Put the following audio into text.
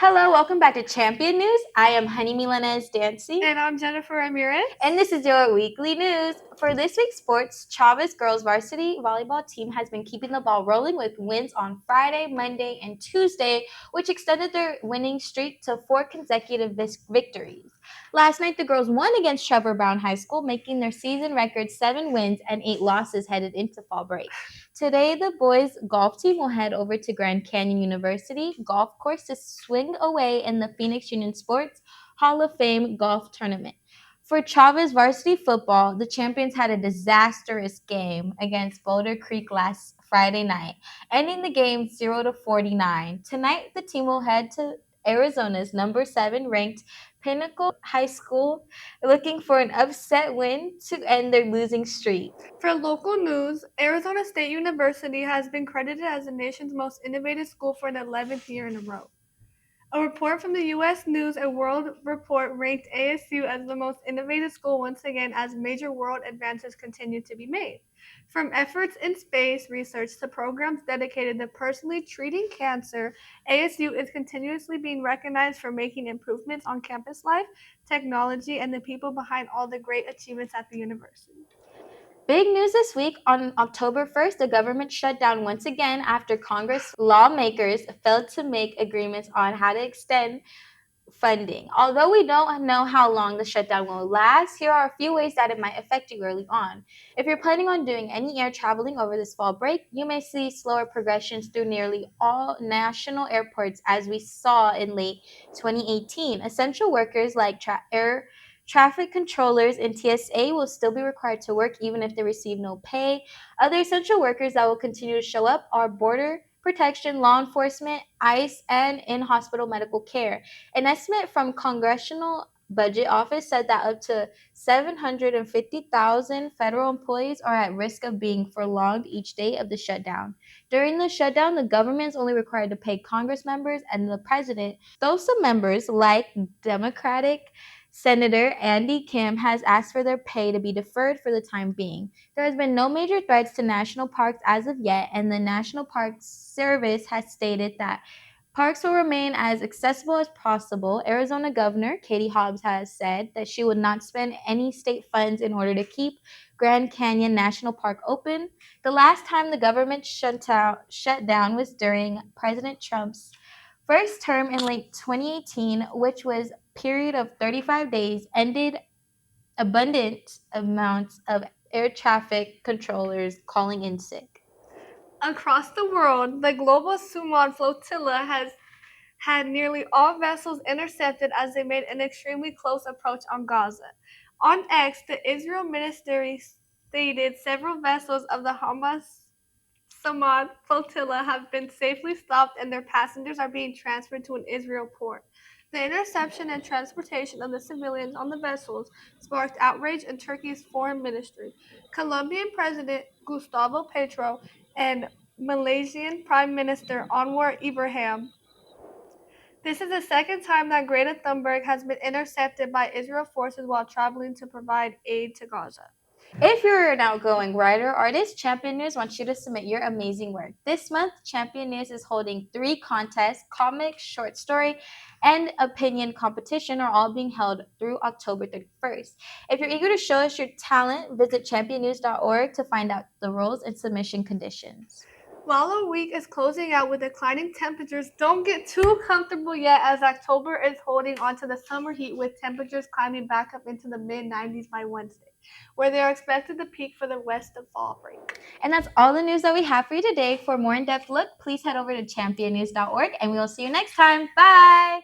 Hello, welcome back to Champion News. I am Honey Milanez Dancy. And I'm Jennifer Ramirez. And this is your weekly news. For this week's sports, Chavez girls varsity volleyball team has been keeping the ball rolling with wins on Friday, Monday, and Tuesday, which extended their winning streak to 4 consecutive victories. Last night, the girls won against Trevor Brown High School, making their season record 7 wins and 8 losses headed into fall break. Today, the boys' golf team will head over to Grand Canyon University golf course to swing away in the Phoenix Union Sports Hall of Fame golf tournament. For Chavez varsity football, the champions had a disastrous game against Boulder Creek last Friday night, ending the game 0-49. Tonight, the team will head to Arizona's number 7 ranked Pinnacle High School, looking for an upset win to end their losing streak. For local news, Arizona State University has been credited as the nation's most innovative school for the 11th year in a row. A report from the U.S. News and World Report ranked ASU as the most innovative school once again as major world advances continue to be made. From efforts in space research to programs dedicated to personally treating cancer, ASU is continuously being recognized for making improvements on campus life, technology, and the people behind all the great achievements at the university. Big news this week. On October 1st, the government shut down once again after Congress lawmakers failed to make agreements on how to extend funding. Although we don't know how long the shutdown will last, here are a few ways that it might affect you early on. If you're planning on doing any air traveling over this fall break, you may see slower progressions through nearly all national airports as we saw in late 2018. Essential workers like air traffic controllers and TSA will still be required to work even if they receive no pay. Other essential workers that will continue to show up are border protection, law enforcement, ICE, and in hospital medical care. An estimate from Congressional Budget Office said that up to 750,000 federal employees are at risk of being furloughed each day of the shutdown. During the shutdown, the government is only required to pay Congress members and the president, though some members, like Democratic Senator Andy Kim, has asked for their pay to be deferred for the time being. There has been no major threats to national parks as of yet, and the National Park Service has stated that parks will remain as accessible as possible. Arizona Governor Katie Hobbs has said that she would not spend any state funds in order to keep Grand Canyon National Park open. The last time the government shut down was during President Trump's first term in late 2018, which was a period of 35 days, ended abundant amounts of air traffic controllers calling in sick. Across the world, the global Suman flotilla has had nearly all vessels intercepted as they made an extremely close approach on Gaza. On X, the Israel ministry stated several vessels of the Hamas Samad flotilla have been safely stopped and their passengers are being transferred to an Israel port. The interception and transportation of the civilians on the vessels sparked outrage in Turkey's foreign ministry. Colombian President Gustavo Petro and Malaysian Prime Minister Anwar Ibrahim. This is the second time that Greta Thunberg has been intercepted by Israel forces while traveling to provide aid to Gaza. If you're an outgoing writer, artist, Champion News wants you to submit your amazing work. This month, Champion News is holding 3 contests: comic, short story, and opinion competition are all being held through October 31st. If you're eager to show us your talent, visit championnews.org to find out the rules and submission conditions. While a week is closing out with declining temperatures, don't get too comfortable yet as October is holding on to the summer heat with temperatures climbing back up into the mid-90s by Wednesday, where they are expected to peak for the rest of fall break. And that's all the news that we have for you today. For a more in-depth look, please head over to championnews.org and we will see you next time. Bye!